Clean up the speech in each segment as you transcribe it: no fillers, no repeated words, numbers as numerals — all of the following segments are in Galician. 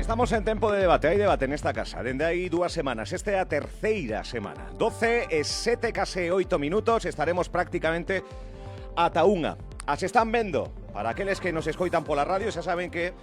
Estamos en tempo de debate, hai debate nesta casa dende hai 2 semanas, esta é a terceira semana 12:07, case 8 minutos, estaremos prácticamente ata unha. As están vendo, para aqueles que nos escoitan pola radio, xa saben que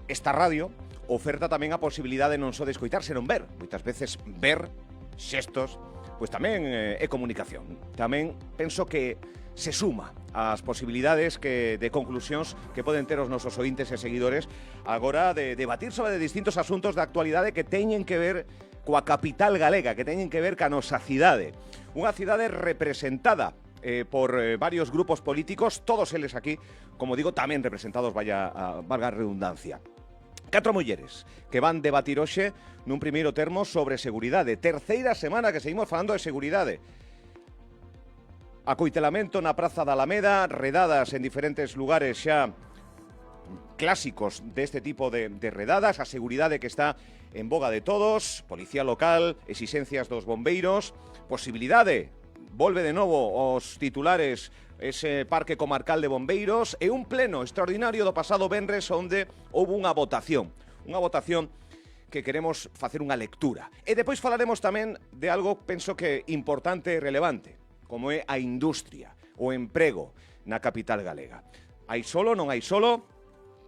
esta radio oferta tamén a posibilidade non só de escoitar, senón ver. Moitas veces ver xestos, pois tamén é comunicación. Tamén penso que se suma ás posibilidades de conclusións que poden ter os nosos ointes e seguidores agora de debatir sobre distintos asuntos de actualidade que teñen que ver coa capital galega, que teñen que ver ca nosa cidade. Unha cidade representada por varios grupos políticos, todos eles aquí, como digo, tamén representados, valga a redundancia. 4 mulleres que van debatir hoxe nun primeiro termo sobre seguridade. Terceira semana que seguimos falando de seguridade. Acoitelamento na Praza da Alameda, redadas en diferentes lugares xa clásicos deste tipo de redadas, a seguridade que está en boga de todos, policía local, exixencias dos bombeiros, posibilidade, volve de novo os titulares ese parque comarcal de bombeiros e un pleno extraordinario do pasado venres onde houve unha votación que queremos facer unha lectura. E depois falaremos tamén de algo, penso que importante e relevante, como é a industria, o emprego na capital galega. Hai solo, non hai solo?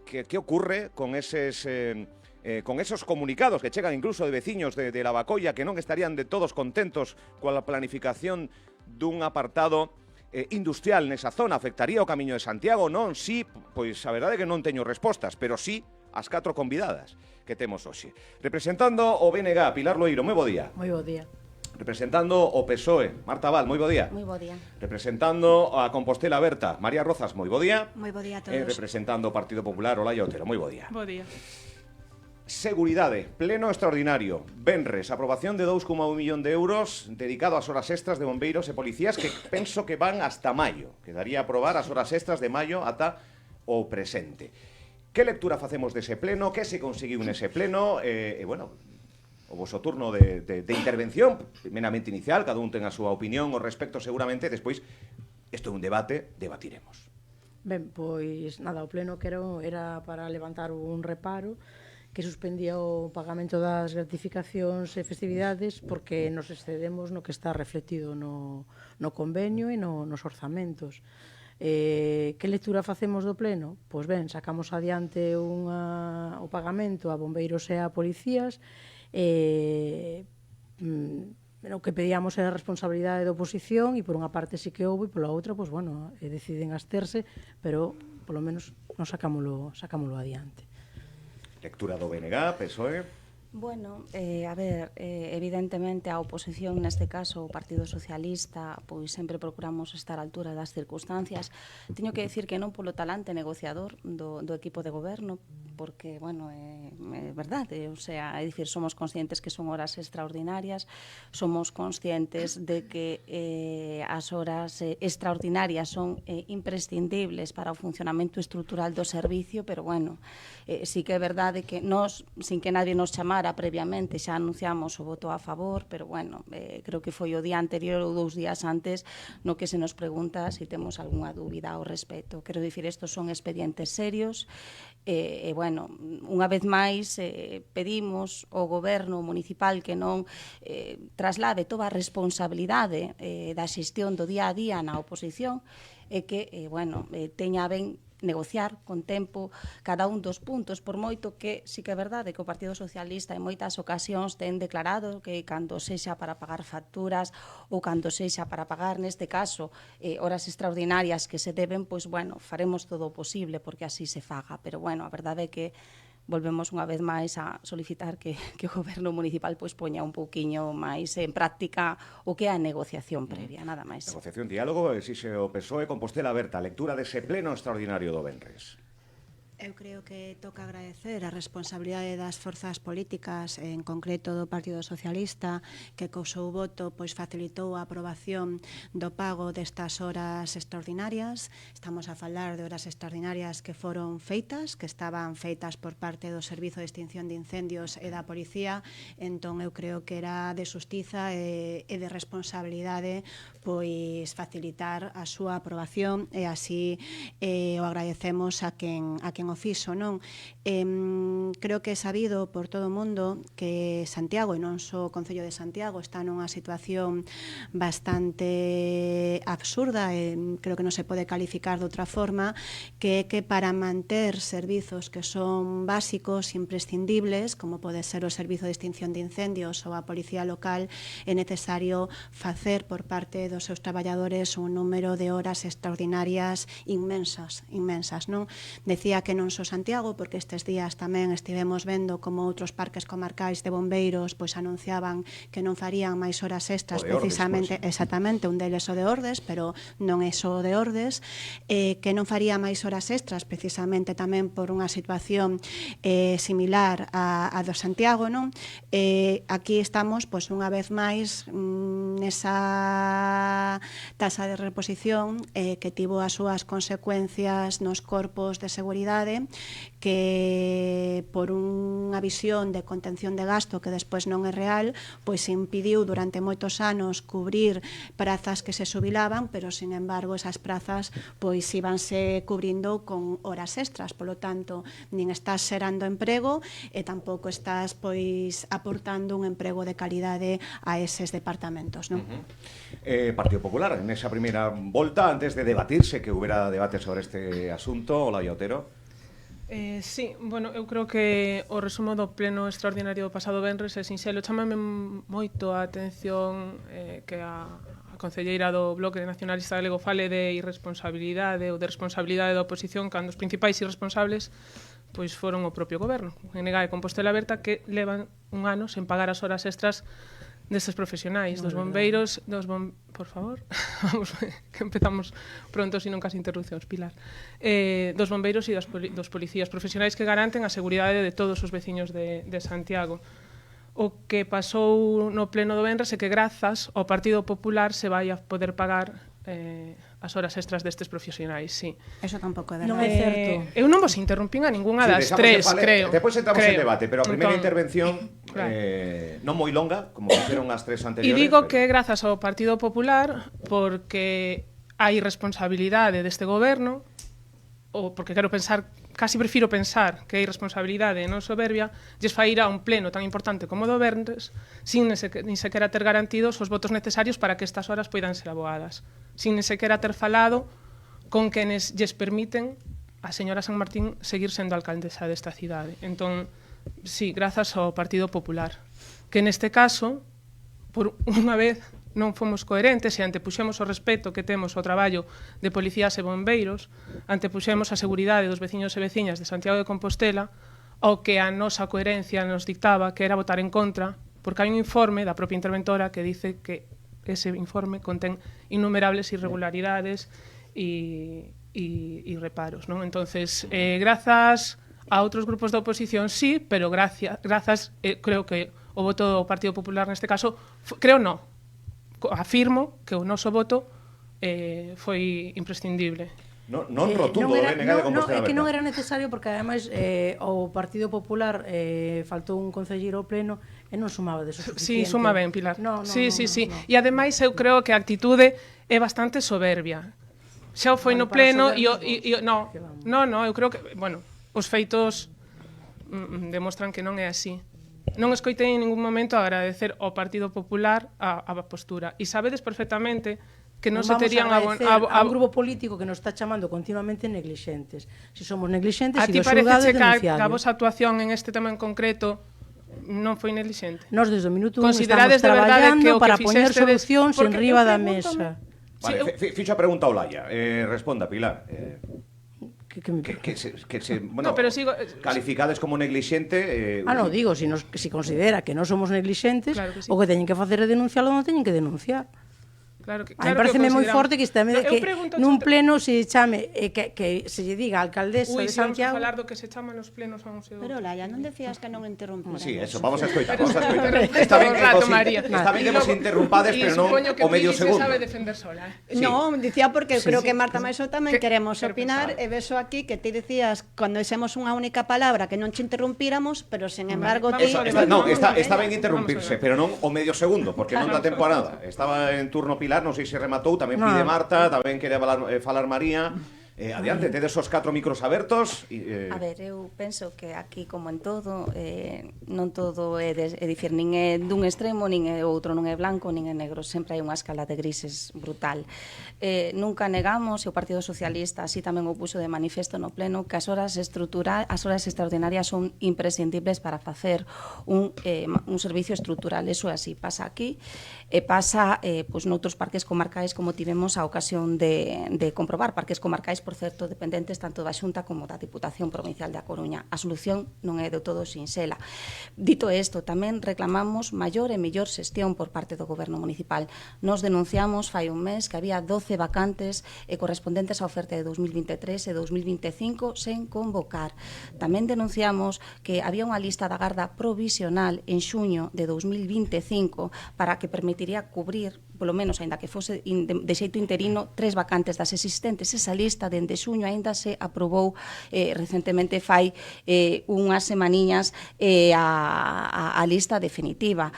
Que ocurre con esos comunicados que chegan incluso de veciños de Lavacolla que non estarían de todos contentos coa planificación dun apartado industrial nesa zona? Afectaría o Camiño de Santiago? Non, sí, pois a verdade é que non teño respostas, pero sí as 4 convidadas que temos hoxe. Representando o BNG, Pilar Loeiro, moi bo día. Moi bo día. Representando o PSOE, Marta Val, moi bo día. Moi bo día. Representando a Compostela Berta, María Rozas, moi bo día. Moi bo día a todos. E representando o Partido Popular, Olaya Otero, moi bo día. Bo día. Seguridade, pleno extraordinario. Venres, aprobación de 2,1 millón de euros dedicado ás horas extras de bombeiros e policías que penso que van hasta maio. Quedaría aprobar as horas extras de maio ata o presente. Que lectura facemos dese pleno? Que se conseguiu nese pleno? Bueno, o voso turno de intervención, meramente inicial, cada un ten a súa opinión ao respecto seguramente, despois, isto é un debate, debatiremos. Ben, pois nada, o pleno que era para levantar un reparo que suspendía o pagamento das gratificacións e festividades porque nos excedemos no que está refletido no convenio e nos orzamentos. Que lectura facemos do pleno? Pois ben, sacamos adiante o pagamento a bombeiros e a policías. O que pedíamos era a responsabilidade da oposición e por unha parte sí que houve e pola outra, pois bueno, deciden absterse, pero polo menos non sacámolo adiante. Lectura do BNG, PSOE. Bueno, a ver, evidentemente a oposición, neste caso o Partido Socialista, pois sempre procuramos estar á altura das circunstancias. Teño que decir que non polo talante negociador do equipo de goberno, porque, bueno, é verdade, o sea, é dicir, somos conscientes que son horas extraordinarias, somos conscientes de que as horas extraordinarias son imprescindibles para o funcionamento estrutural do servicio, pero, bueno, sí que é verdade que nós, sin que nadie nos chamara previamente, xa anunciamos o voto a favor, pero, bueno, creo que foi o día anterior ou 2 días antes no que se nos pregunta se temos algunha dúbida ao respecto. Quero dicir, estos son expedientes serios e, bueno, unha vez máis pedimos ao goberno municipal que non traslade toda a responsabilidade da xestión do día a día na oposición e que, bueno, teña ben negociar con tempo cada un dos puntos, por moito que sí que é verdade que o Partido Socialista en moitas ocasións ten declarado que cando sexa para pagar facturas ou cando sexa para pagar, neste caso, horas extraordinarias que se deben, pois, bueno, faremos todo o posible porque así se faga, pero, bueno, a verdade é que volvemos unha vez máis a solicitar que o goberno municipal pois poña un pouquiño máis en práctica o que é a negociación previa, nada máis. Negociación, diálogo, exixe o PSOE. Compostela Berta, lectura dese pleno extraordinario do venres. Eu creo que toca agradecer a responsabilidade das forzas políticas, en concreto do Partido Socialista, que co seu voto pois facilitou a aprobación do pago destas horas extraordinarias. Estamos a falar de horas extraordinarias que foron feitas, que estaban feitas por parte do Servizo de Extinción de Incendios e da Policía. Entón eu creo que era de xustiza e de responsabilidade pois facilitar a súa aprobación e así o agradecemos a quen quen o fixo, non? Creo que é sabido por todo o mundo que Santiago, e non só o Concello de Santiago, está nunha situación bastante absurda, e creo que non se pode calificar de outra forma, que é que para manter servizos que son básicos, imprescindibles, como pode ser o Servizo de Extinción de Incendios ou a Policía Local, é necesario facer por parte dos seus traballadores un número de horas extraordinarias inmensas, non? Decía que non só Santiago, porque estes días tamén estivemos vendo como outros parques comarcais de bombeiros pois anunciaban que non farían máis horas extras, precisamente, exactamente, un deles o de Ordes, pero non é só o de Ordes, que non faría máis horas extras, precisamente tamén por unha situación similar a do Santiago, non? Aquí estamos, pois, unha vez máis nesa taxa de reposición que tivo as súas consecuencias nos corpos de seguridade, que por unha visión de contención de gasto que despois non é real, pois impediu durante moitos anos cubrir prazas que se xubilaban, pero sin embargo esas prazas pois íbanse cubrindo con horas extras, polo tanto nin estás xerando emprego e tampouco estás pois aportando un emprego de calidade a eses departamentos, non? Partido Popular, en esa primeira volta, antes de debatirse, que hubiera debate sobre este asunto, Olaya Otero. Sí, bueno, eu creo que o resumo do pleno extraordinario do pasado venres é sinxelo. Chámame moito a atención que a concelleira do Bloque Nacionalista Galego fale de irresponsabilidade ou de responsabilidade da oposición, cando os principais irresponsables pois foron o propio goberno. En Enega e Compostela Aberta, que levan un ano sen pagar as horas extras destes profesionais, dos bombeiros, por favor, vamos, que empezamos pronto, sino casi interrupcións, Pilar, dos bombeiros e dos policías profesionais que garanten a seguridade de todos os veciños de Santiago. O que pasou no pleno do venres é que grazas ao Partido Popular se vai a poder pagar as horas extras destes profesionais, sí. Eso tampouco é verdade. Non é certo. Eu non vos interrumpín a ningunha das tres, creo. Depois entramos en debate, pero a primeira intervención claro. Non moi longa, como fixeron as tres anteriores. E digo que grazas ao Partido Popular, porque hai responsabilidade deste goberno, ou porque quero pensar, casi prefiro pensar que hai responsabilidade e non soberbia, lles fai ir a un pleno tan importante como do venres, sin nin sequera ter garantidos os votos necesarios para que estas horas poidan ser abogadas, sin nin sequera ter falado con quenes lles permiten a señora San Martín seguir sendo alcaldesa desta cidade. Entón, sí, grazas ao Partido Popular, que neste caso, por unha vez, non fomos coherentes e antepuxemos o respeto que temos ao traballo de policías e bombeiros, antepuxemos a seguridade dos veciños e veciñas de Santiago de Compostela ao que a nosa coherencia nos dictaba, que era votar en contra, porque hai un informe da propia interventora que dice que ese informe contén innumerables irregularidades e reparos, non? Entonces, grazas a outros grupos da oposición, sí, pero grazas, creo que o voto do Partido Popular neste caso, creo non, afirmo que o noso voto foi imprescindible. Non rotundo, Enega de Compostela Aberta. É que non era necesario porque ademais o Partido Popular faltou un concelleiro ao pleno e non sumaba de suficiente. Sí, suma ben, Pilar. Sí. No. E ademais eu creo que a actitude é bastante soberbia. Xa o foi no pleno e non, eu creo que, bueno, os feitos demostran que non é así. Non escoitei en ningún momento agradecer ao Partido Popular a postura. E sabedes perfectamente que non se terían a un grupo político que nos está chamando continuamente neglixentes. Se somos neglixentes, a ti parece que a vosa actuación en este tema en concreto non foi neglixente? Nós desde o minuto 1 estamos traballando para poñer solucións en riba da mesa. Vale, fixo a pregunta ao Olaya. Responda, Pilar. Bueno, pero sigo, calificades como neglixente... non, digo, si considera que non somos neglixentes, claro que sí. O que teñen que facer é denunciarlo, non teñen que denunciar. Claro que pareceme moi forte que nun pleno se chame que se lle diga a alcaldesa de Santiago. Vamos a falar do que se chaman os plenos a un segundo. Pero Olaya, non decías que non interrumpiramos. Sí, eso, vamos a escoitar. Está ben que vos interrumpades, pero non o medio segundo. Sabe defender sola. Non, dicía porque creo que Marta Maisó tamén queremos opinar e vexo aquí que ti decías cando dixemos unha única palabra que non che interrumpíramos, pero sen embargo ti... Non, está ben interrumpirse, pero non o medio segundo, porque non dá tempo a nada. Estaba en turno Pilar, non sei se rematou, tamén pide Marta, tamén quere falar María. Adiante, tedes os 4 micros abertos. A ver, eu penso que aquí, como en todo, non todo é dicir, nin é dun extremo, nin é outro, non é blanco, nin é negro, sempre hai unha escala de grises brutal. Nunca negamos, e o Partido Socialista así tamén o puxo de manifesto no pleno, que as horas extraordinarias son imprescindibles para facer un servicio estrutural. Eso é así, pasa aquí, e pasa pois, noutros parques comarcais, como tivemos a ocasión de comprobar, parques comarcais, por certo, dependentes tanto da Xunta como da Diputación Provincial da Coruña. A solución non é de todo sinxela. Dito isto, tamén reclamamos maior e mellor xestión por parte do Goberno Municipal. Nos denunciamos fai un mes que había 12 vacantes correspondentes á oferta de 2023 e 2025 sen convocar. Tamén denunciamos que había unha lista da garda provisional en xuño de 2025 para que permitiría cubrir, polo menos, aínda que fose de xeito interino, 3 vacantes das existentes. Esa lista dende xuño aínda se aprobou recentemente fai unhas semaniñas a lista definitiva.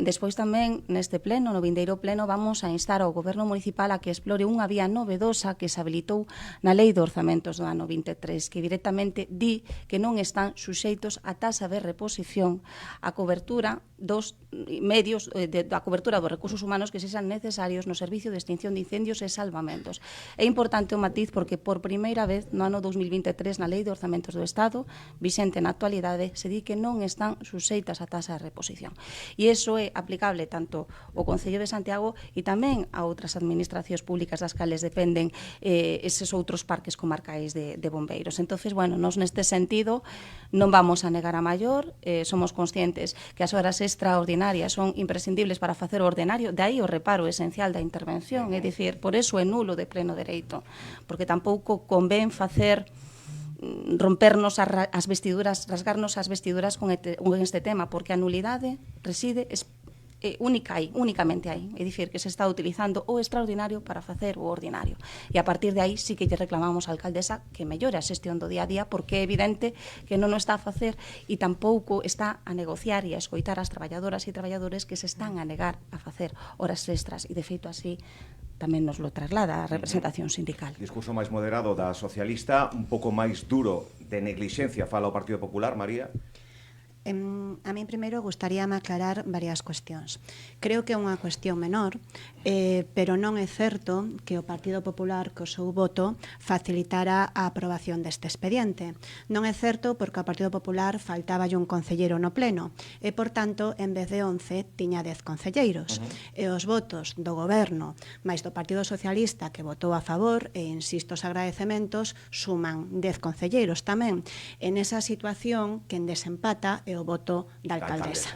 Despois tamén neste pleno, no vindeiro pleno, vamos a instar ao Goberno Municipal a que explore unha vía novedosa que se habilitou na Lei de Orzamentos do ano 23, que directamente di que non están suxeitos a taxa de reposición a cobertura dos medios, a cobertura dos recursos humanos que sexan necesarios no servicio de extinción de incendios e salvamentos. É importante o matiz porque por primeira vez no ano 2023 na Lei de Orzamentos do Estado, vixente na actualidade, se di que non están suxeitas a taxa de reposición. E iso é aplicable tanto ao Concello de Santiago e tamén a outras administracións públicas das cales dependen eses outros parques comarcais de bombeiros. Entonces, bueno, nos neste sentido non vamos a negar a maior, somos conscientes que as horas extraordinarias son imprescindibles para facer o ordenario, de aí o reparo esencial da intervención, é dicir, por eso é nulo de pleno dereito, porque tampouco convén facer rompernos as vestiduras, rasgarnos as vestiduras con este tema, porque a nulidade reside únicamente aí, é dicir, que se está utilizando o extraordinario para facer o ordinario. E a partir de aí sí que lle reclamamos á alcaldesa que mellore a xestión do día a día, porque é evidente que non o está a facer e tampouco está a negociar e a escoitar as traballadoras e traballadores que se están a negar a facer horas extras, e de feito así tamén nos lo traslada a representación sindical. Discurso máis moderado da socialista, un pouco máis duro de neglixencia fala o Partido Popular, María. A mí primeiro gustaríame aclarar varias cuestións. Creo que é unha cuestión menor, pero non é certo que o Partido Popular co seu voto facilitara a aprobación deste expediente. Non é certo porque ao Partido Popular faltáballe un concelleiro no pleno e, por tanto, en vez de 11, tiña 10 concelleiros. E os votos do Goberno máis do Partido Socialista que votou a favor, e insisto os agradecementos, suman 10 concelleiros tamén. En esa situación, quen desempata é o voto da alcaldesa.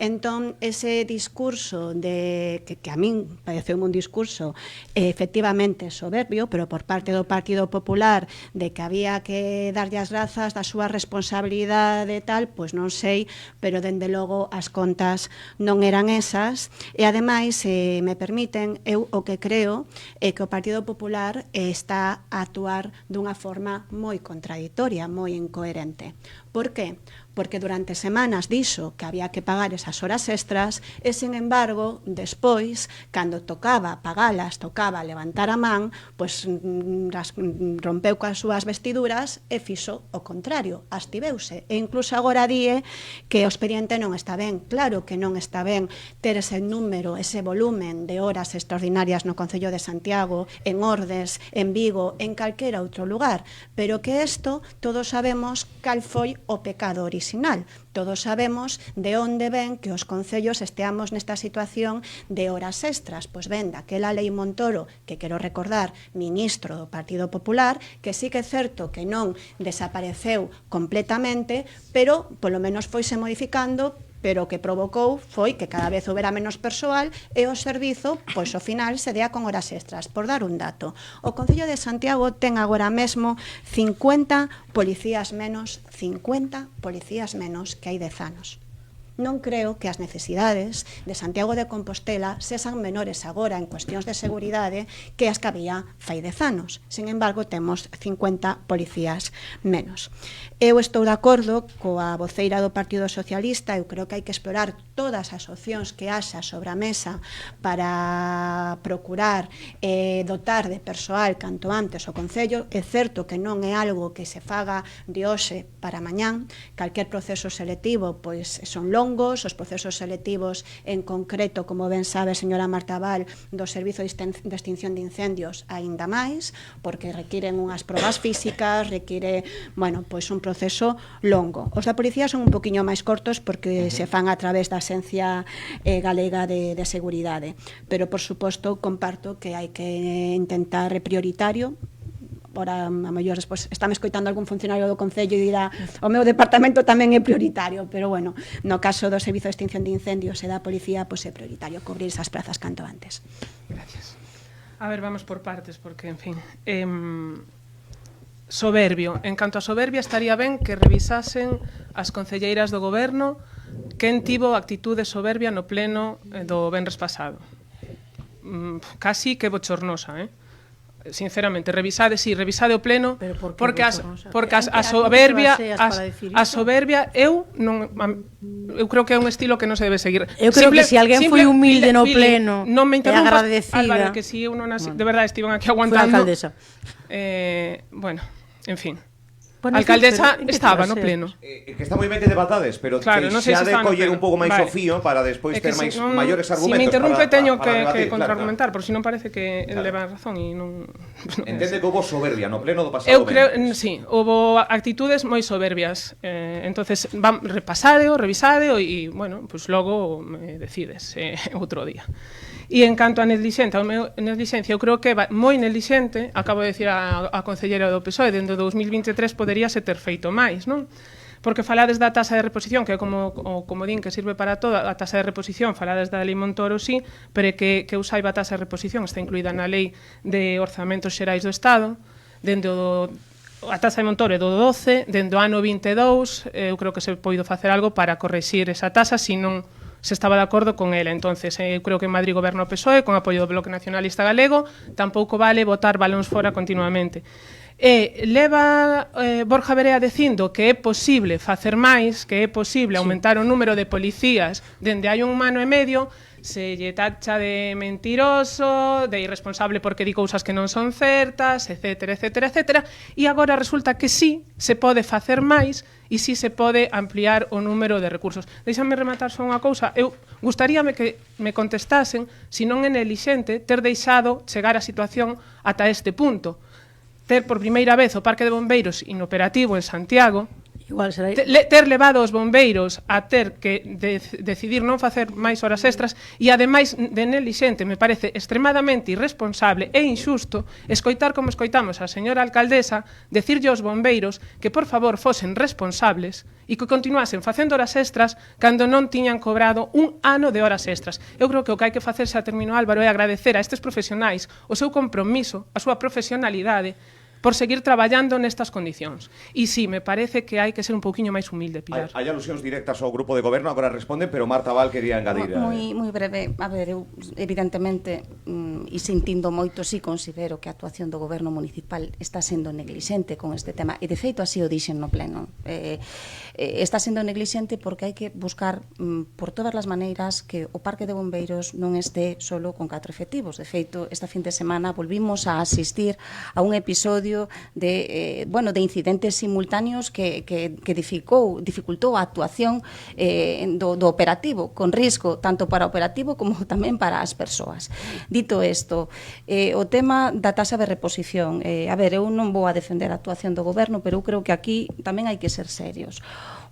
Entón, ese discurso que a min pareceu un discurso efectivamente soberbio, pero por parte do Partido Popular, de que había que darlle as grazas da súa responsabilidade e tal, pois non sei, pero dende logo as contas non eran esas. E ademais, se me permiten, eu o que creo é que o Partido Popular está a actuar dunha forma moi contradictoria, moi incoherente. Por que? Porque durante semanas dixo que había que pagar esas horas extras e, sin embargo, despois, cando tocaba pagalas, tocaba levantar a man, pois rompeu coas súas vestiduras e fixo o contrario, abstiveuse. E incluso agora die que o expediente non está ben. Claro que non está ben ter ese número, ese volumen de horas extraordinarias no Concello de Santiago, en Ordes, en Vigo, en calquera outro lugar, pero que isto todos sabemos cal foi o pecado orixinal. Todos sabemos de onde ven que os concellos esteamos nesta situación de horas extras. Pois ven daquela lei Montoro, que quero recordar, ministro do Partido Popular, que sí que é certo que non desapareceu completamente, pero polo menos foise modificando, pero o que provocou foi que cada vez houbera menos persoal e o servizo, pois ao final, se dea con horas extras. Por dar un dato, o Concello de Santiago ten agora mesmo 50 policías menos que hai 10 anos. non creo que as necesidades de Santiago de Compostela sexan menores agora en cuestións de seguridade que as que había fai 10 anos. Sin embargo, temos 50 policías menos. Eu estou de acordo coa voceira do Partido Socialista, eu creo que hai que explorar todas as opcións que haxa sobre a mesa para procurar dotar de persoal canto antes o Concello. É certo que non é algo que se faga de hoxe para mañán, calquer proceso selectivo pois son longos, os procesos selectivos en concreto, como ben sabe a señora Marta Val, do Servizo de Extinción de Incendios aínda máis, porque requiren unhas probas físicas, require, bueno, pois un proceso longo. Os da policía son un poquinho máis cortos porque se fan a través da Axencia Galega de Seguridade, pero por suposto comparto que hai que intentar prioritario. Ora, a mellor despois estame escoitando algún funcionario do Concello e dirá o meu departamento tamén é prioritario, pero bueno, no caso do Servizo de Extinción de Incendios e da Policía, pois é prioritario cubrir esas plazas canto antes. Gracias. A ver, vamos por partes, porque, en fin... soberbio. En canto a soberbia, estaría ben que revisasen as concelleiras do goberno quen tivo actitude soberbia no pleno do venres pasado. Casi que bochornosa, sinceramente, revisade o pleno, porque a soberbia eu creo que é un estilo que non se debe seguir. Eu creo que se alguén foi humilde no pleno non me interrumpas, agradecida, Álvaro, que si eu non de verdade estiven aquí aguantando. Foi a alcaldesa. Bueno, en fin. Bueno, a alcaldesa estaba no pleno. Que está moi ben que debatades, pero claro, que se ha de coller un pouco máis o fío para despois ter máis maiores argumentos. Se me interrumpe teño que rebatir, contraargumentar, por si non parece que leva razón e non... Entende que houve soberbia no pleno do pasado. Eu creo, sí, houve actitudes moi soberbias. Entonces, repasadeo, revisadeo e, bueno, pues logo decides outro día. E en canto a neglixencia, eu creo que é moi neglixente, acabo de decir a concelleira do PSOE, dentro do 2023 poderíase ter feito máis, non? Porque falades da tasa de reposición, que é como o comodín que sirve para todo, a tasa de reposición, falades da Lei Montoro, sí, pero que eu saiba a tasa de reposición está incluída na Lei de Orzamentos Xerais do Estado, dentro a tasa de Montoro é do 12, dentro do ano 22, eu creo que se poido facer algo para correxir esa tasa, se non se estaba de acordo con ela. Entonces, creo que en Madrid goberna o PSOE, con apoio do Bloque Nacionalista Galego, tampouco vale botar balóns fora continuamente. Leva Borja Verea dicindo que é posible facer máis, que é posible aumentar o número de policías dende hai un ano e medio, se lle tacha de mentiroso, de irresponsable porque di cousas que non son certas, etcétera, etcétera, etcétera, e agora resulta que sí se pode facer máis e sí se pode ampliar o número de recursos. Deixame rematar só unha cousa. Eu gustaríame que me contestasen se non é nelixente ter deixado chegar a situación ata este punto. Ter por primeira vez o Parque de Bombeiros inoperativo en Santiago, igual será ter levado os bombeiros a ter que decidir non facer máis horas extras e ademais de nelixente, me parece extremadamente irresponsable e injusto escoitar como escoitamos a señora alcaldesa decirlle aos bombeiros que por favor fosen responsables e que continuasen facendo horas extras cando non tiñan cobrado un ano de horas extras. Eu creo que o que hai que facerse a termino Álvaro é agradecer a estes profesionais o seu compromiso, a súa profesionalidade por seguir traballando nestas condicións. E sí, me parece que hai que ser un pouquiño máis humilde, Pilar. Hai alusións directas ao grupo de goberno, agora responden, pero Marta Val quería engadir. Moi breve. A ver, eu evidentemente, e sentindo moito, sí considero que a actuación do goberno municipal está sendo neglixente con este tema. E de feito, así o dixen no pleno. Está sendo neglixente porque hai que buscar por todas as maneiras que o Parque de Bombeiros non este solo con 4 efectivos. De feito, esta fin de semana volvimos a asistir a un episodio de incidentes simultáneos que dificultou a actuación do operativo, con risco tanto para o operativo como tamén para as persoas. Dito isto, o tema da tasa de reposición, a ver, eu non vou a defender a actuación do goberno, pero eu creo que aquí tamén hai que ser serios.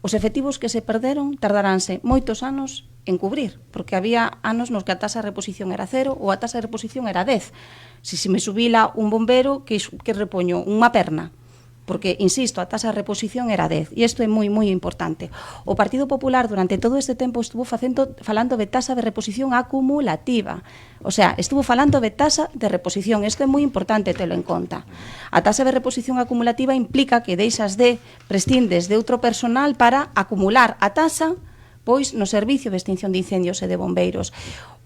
Os efectivos que se perderon tardaránse moitos anos en cubrir, porque había anos nos que a tasa de reposición era 0 ou a tasa de reposición era 10. Se me subila un bombero, que repoño unha perna, porque, insisto, a tasa de reposición era 10, e isto é moi, moi importante. O Partido Popular durante todo este tempo estuvo falando de tasa de reposición acumulativa, o sea, estuvo falando de tasa de reposición, isto é moi importante telo en conta. A tasa de reposición acumulativa implica que prescindes de outro personal para acumular a tasa pois no Servicio de Extinción de Incendios e de Bombeiros.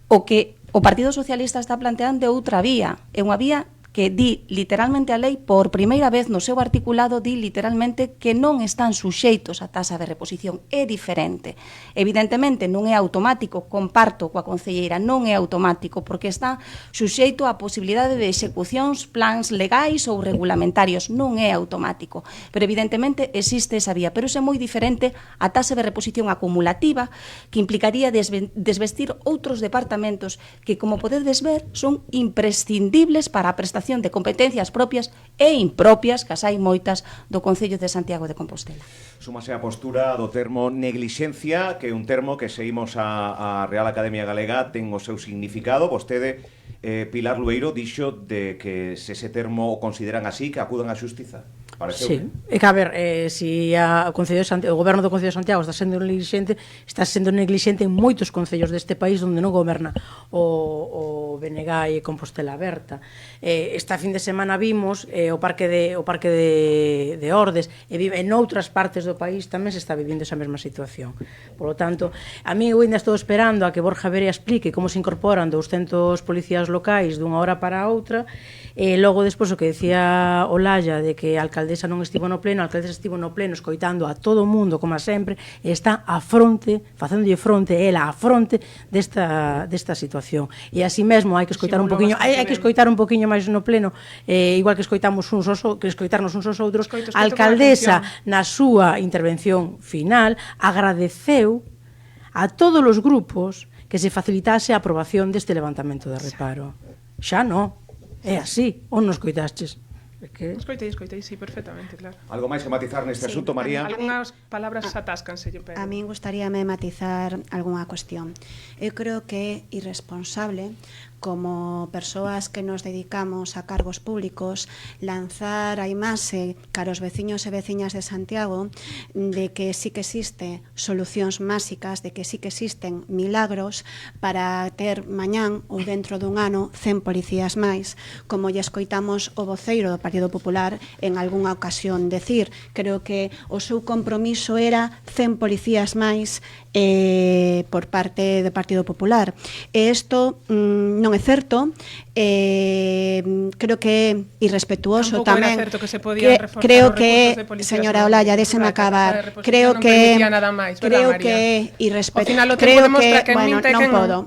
O que o Partido Socialista está planteando é outra vía, é unha vía que di literalmente a lei, por primeira vez no seu articulado, di literalmente que non están suxeitos á taxa de reposición. É diferente. Evidentemente, non é automático, comparto coa concelleira, non é automático, porque está suxeito á posibilidade de execucións, plans legais ou regulamentarios. Non é automático. Pero, evidentemente, existe esa vía. Pero é moi diferente a taxa de reposición acumulativa, que implicaría desvestir outros departamentos que, como podedes ver, son imprescindibles para a prestación de competencias propias e impropias, que as hai moitas, do Concello de Santiago de Compostela. Súmase a postura do termo neglixencia, que é un termo que seguimos a Real Academia Galega ten o seu significado. Vostede, Pilar Lueiro, dixo de que se ese termo o consideran así, que acudan á xustiza. Sí, é que a ver, si o goberno do Concello de Santiago está sendo neglixente en moitos concellos deste país onde non goberna o BNG e Compostela Aberta. Esta fin de semana vimos o parque de Ordes e en outras partes do país tamén se está vivindo esa mesma situación. Por lo tanto, a mí eu ainda estou esperando a que Borja Verea explique como se incorporan 200 policías locais dunha hora para a outra. Logo, despois, o que decía Olalla de que a alcaldesa non estivo no pleno, a alcaldesa estivo no pleno escoitando a todo o mundo, como sempre, e está a fronte, facéndolle fronte, ela a fronte desta situación. E así mesmo hai que escoitar un poquinho, hai que escoitar un poquinho máis no pleno, igual que escoitarnos uns aos outros. A alcaldesa, na súa intervención final, agradeceu a todos os grupos que se facilitase a aprobación deste levantamento de reparo. Xa non. É así, ou non escoitastes? Escoitei, sí, perfectamente, claro. Algo máis que matizar neste asunto, María? Algunhas palabras atáscanse, pero... A mí gustaríame matizar algunha cuestión. Eu creo que é irresponsable, como persoas que nos dedicamos a cargos públicos, lanzar a imaxe cara aos veciños e veciñas de Santiago de que sí que existe solucións máxicas, de que sí que existen milagros para ter mañán ou dentro dun ano 100 policías máis, como lle escoitamos o voceiro do Partido Popular en algunha ocasión decir. Creo que o seu compromiso era 100 policías máis por parte do Partido Popular. E isto non é certo. Creo que é irrespetuoso tamén. Creo que, señora Olalla, déxeme acabar. Creo que é irrespetuoso. Creo que, bueno,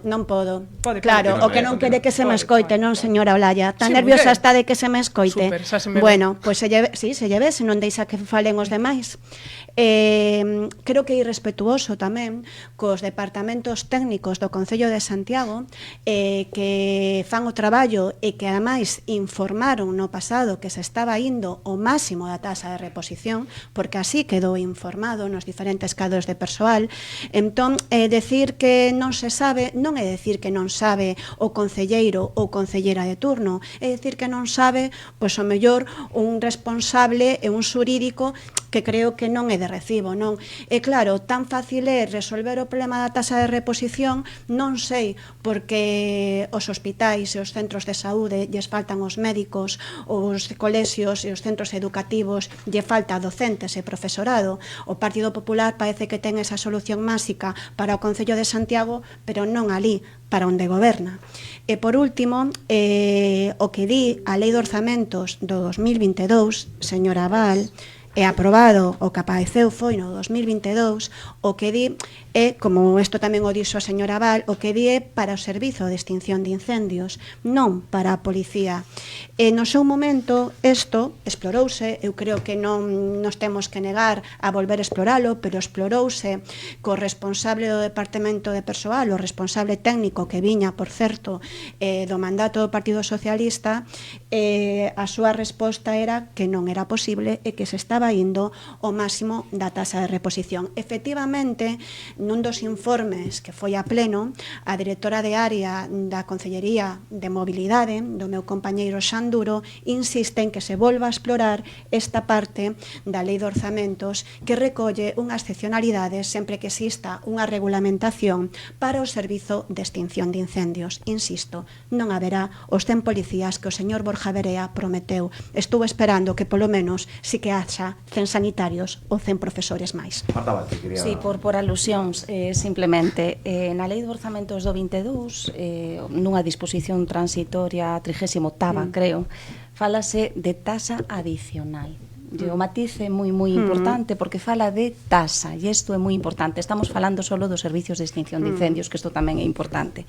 non podo. Claro, o que non quere que se me escoite, non, señora Olalla. Tan nerviosa está de que se me escoite. Bueno, pois se lle ve, se non deixa que falen os demais. Creo que é irrespetuoso tamén cos departamentos técnicos do Concello de Santiago que fan o traballo e que ademais informaron no pasado que se estaba indo o máximo da taxa de reposición, porque así quedou informado nos diferentes cadros de persoal. Entón, decir que non se sabe non é decir que non sabe o concelleiro ou concelleira de turno, é decir que non sabe, pois o mellor un responsable e un xurídico que creo que non é de recibo, non? E claro, tan fácil é resolver o problema da taxa de reposición, non sei, porque os hospitais e os centros de saúde lles faltan os médicos, os colexios e os centros educativos lle falta docentes e profesorado. O Partido Popular parece que ten esa solución máxica para o Concello de Santiago, pero non alí, para onde goberna. E por último, o que di a Lei de Orzamentos do 2022, señora Abal, e aprobado o que apareceu foi no 2022, o que di é, como isto tamén o dixo a señora Val, o que di é para o Servizo de Extinción de Incendios, non para a Policía. E no seu momento, isto explorouse, eu creo que non nos temos que negar a volver a exploralo, pero explorouse co responsable do Departamento de Persoal, o responsable técnico que viña, por certo, do mandato do Partido Socialista, a súa resposta era que non era posible e que se estaba indo o máximo da taxa de reposición. Efectivamente, nun dos informes que foi a pleno, a directora de área da Concellería de Mobilidade, do meu compañeiro Xanduro, insiste en que se volva a explorar esta parte da Lei de Orzamentos que recolle unhas excepcionalidades sempre que exista unha regulamentación para o Servizo de Extinción de Incendios. Insisto, non haberá os 100 policías que o señor Borja Verea prometeu. Estou esperando que polo menos si que haxa 100 sanitarios ou 100 profesores máis. Marta Valti, quería... Sí, por alusións, simplemente, na Lei de Orzamentos do 22, nunha disposición transitoria 38ª, creo, fálase de tasa adicional. O matiz é moi importante porque fala de tasa, e isto é moi importante. Estamos falando solo dos servicios de extinción de incendios, que isto tamén é importante.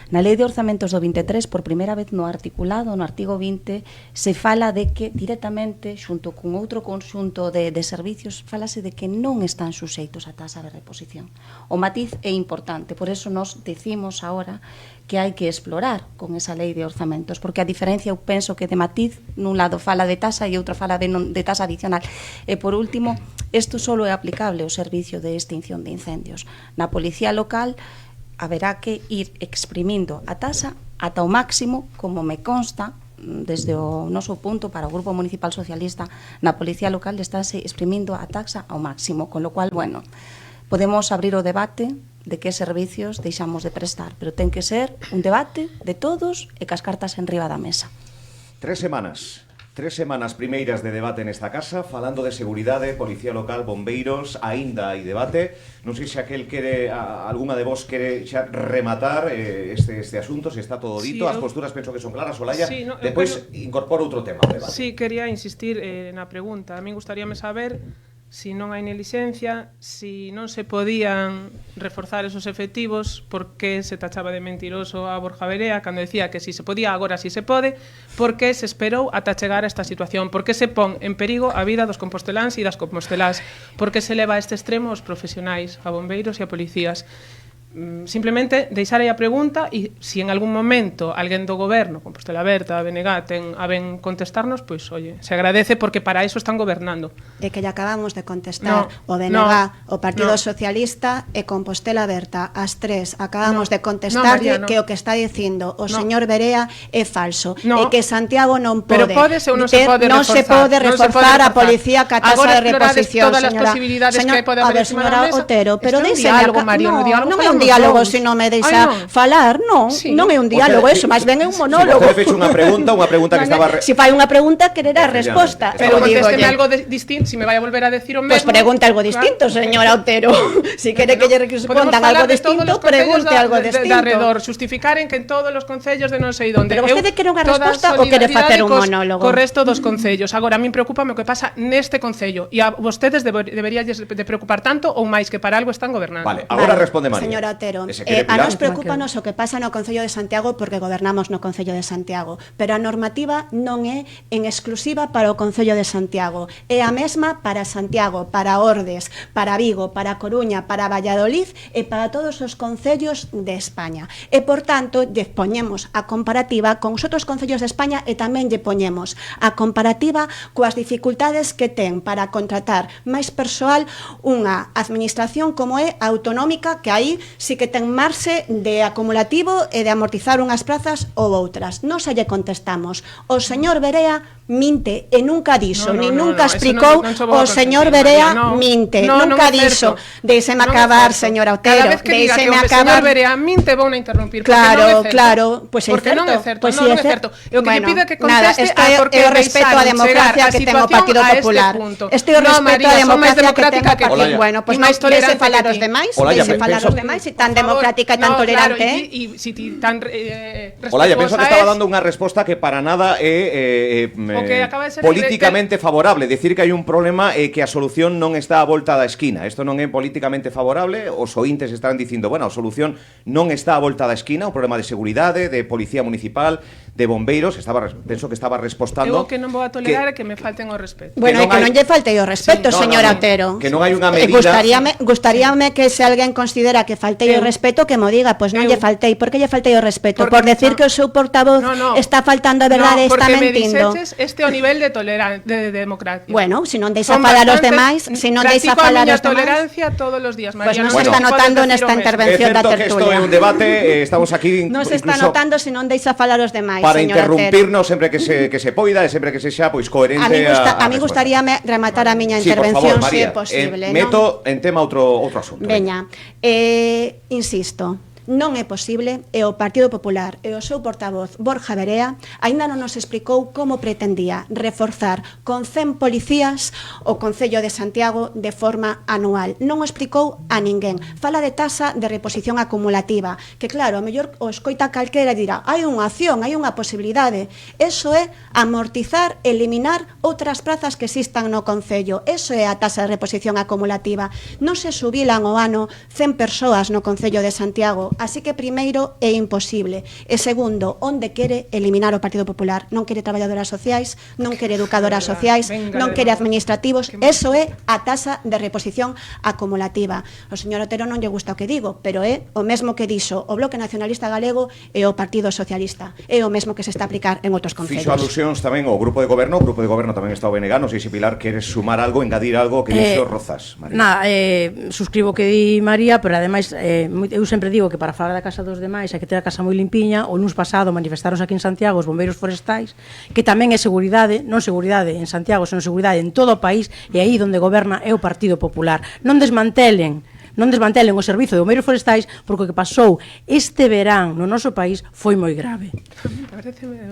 Na Lei de Orzamentos do 23, por primeira vez no articulado, no artigo 20, se fala de que directamente, xunto con outro conxunto de servicios, falase de que non están suxeitos a tasa de reposición. O matiz é importante, por eso nos decimos agora que hai que explorar con esa lei de orzamentos, porque a diferencia eu penso que de matiz, nun lado fala de tasa e outro fala de tasa adicional. E por último, isto só é aplicable ao servicio de extinción de incendios. Na policía local haberá que ir exprimindo a tasa ata o máximo, como me consta, desde o noso punto para o Grupo Municipal Socialista, na policía local estáse exprimindo a taxa ao máximo, con lo cual, bueno, podemos abrir o debate de que servicios deixamos de prestar, pero ten que ser un debate de todos e cas cartas en riba da mesa. 3 semanas primeiras de debate nesta casa, falando de seguridade, policía local, bombeiros, aínda hai debate. Non sei se aquel quere, algunha de vos quere xa rematar este asunto, se está todo dito, as posturas penso que son claras, Olaya, depois incorporo outro tema ao debate. Sí, quería insistir na pregunta. A mí gustaríame saber si non hai negligencia, si non se podían reforzar esos efectivos, por que se tachaba de mentiroso a Borja Verea cando decía que si se podía, agora si se pode, por que se esperou ata chegar a esta situación, por que se pon en perigo a vida dos composteláns e das compostelás, por que se leva a este extremo os profesionais, a bombeiros e a policías. Simplemente deixar aí a pregunta e se en algún momento alguén do goberno, Compostela Aberta, a BNG, ten a ben contestarnos, pois, oye, se agradece porque para iso están gobernando. E que lle acabamos de contestar o BNG, o Partido Socialista e Compostela Aberta, as tres acabamos de contestarlle que o que está dicindo o señor Verea é falso, e que Santiago non pode, non se pode reforzar a policía ca tasa de reposición, todas as posibilidades que pode haber señora Otero, pero non é un diálogo se non me deixa falar, non é un diálogo, eso, máis ben é un monólogo. Se fecho unha pregunta que estaba... Se fai unha pregunta, quererá resposta. Pero contésteme algo distinto, se me vai a volver a decir o mesmo... Pois pregunta algo distinto, señora Otero. Se quere que lle respondan algo distinto, pregunte algo distinto. Alrededor, justificaren que en todos os concellos de non sei onde... Pero vostede quere unha resposta ou quere facer un monólogo? Co resto dos concellos. Agora, a min preocúpame o que pasa neste concello. E a vostedes deberíalles de preocupar tanto ou máis que para algo están gobernando. Vale, agora responde María. Señora Otero, a nos preocúpanos o que pasa no Concello de Santiago porque gobernamos no Concello de Santiago, pero a normativa non é en exclusiva para o Concello de Santiago, é a mesma para Santiago, para Ordes, para Vigo, para Coruña, para Valladolid e para todos os concellos de España. E, por tanto, lle poñemos a comparativa con os outros concellos de España e tamén lle poñemos a comparativa coas dificultades que ten para contratar máis persoal unha administración como é a autonómica, que aí sí que ten marxe de acumulativo e de amortizar unhas prazas ou outras. Non se lle contestamos. O señor Verea minte e nunca dixo, ni nunca explicou o señor Verea minte, nunca dixo. Deixeme acabar, señora Otero. Cada vez que diga que o señor Verea minte, vou a interrumpir. Claro, claro, pois é certo. Porque non é certo, non é certo. E o que lle pido que conteste é porque o respeto á democracia que ten o Partido Popular. Este é o respeto á democracia que ten o Partido. Bueno, pois deixe falar os demais, deixe falar os demais, e tan democrática e tan tolerante. E si ti tan respetuosa. Olaya, penso que estaba dando unha resposta que para nada é políticamente favorable. Decir que hai un problema e que a solución non está á volta da esquina. Isto non é políticamente favorable. Os ointes están dicindo, bueno, a solución non está á volta da esquina, un problema de seguridade, de policía municipal, de bombeiros. Penso que estaba respostando. Eu que non vou a tolerar que me falten o respeto. Bueno, que non lle falte o respeto, señora Otero. Que non hai unha medida. Gustaríame que se alguén considera que faltei o respeto, que mo diga, pois non lle faltei. Por que lle faltei o respeto? Por decir que o seu portavoz está faltando a verdade, está mentindo. Porque me dixeches este o nivel de democracia. Bueno, se non deixa falar os demais, se non deixa falar os demais. Tolerancia todos os días, María. Pois non se está notando nesta intervención da tertulia. É certo que isto é un debate, estamos aquí non se está notando se non deixa falar os demais, para interrumpirnos sempre que se poida e sempre que se xa pois coherente. A mí gustaríame rematar a miña intervención, se é posible. Meto en tema outro asunto. Veña, insisto, non é posible e o Partido Popular e o seu portavoz Borja Verea aínda non nos explicou como pretendía reforzar con 100 policías o Concello de Santiago de forma anual. Non o explicou a ninguén. Fala de tasa de reposición acumulativa, que claro, a mellor o escoita calquera e dirá, hai unha acción, hai unha posibilidade. Eso é amortizar, eliminar outras prazas que existan no Concello. Eso é a tasa de reposición acumulativa. Non se subilan o ano 100 persoas no Concello de Santiago, así que primeiro é imposible. E segundo, onde quere eliminar o Partido Popular? Non quere traballadoras sociais, non quere educadoras sociais, non quere administrativos. Eso é a tasa de reposición acumulativa. O señor Otero non lle gusta o que digo, pero é o mesmo que dixo o Bloque Nacionalista Galego e o Partido Socialista. É o mesmo que se está a aplicar en outros concellos. Fixo alusións tamén ao Grupo de Goberno tamén está o BNG, non sei se Pilar queres sumar algo, engadir algo que dixo Rozas, María. Suscribo o que di María, pero ademais eu sempre digo que para falar da casa dos demais hai que ter a casa moi limpiña. O luns pasado manifestaronse aquí en Santiago os bombeiros forestais, que tamén é seguridade, non seguridade en Santiago, senón seguridade en todo o país, e aí onde goberna é o Partido Popular. Non desmantelen o servizo de bombeiros forestais, porque o que pasou este verán no noso país foi moi grave.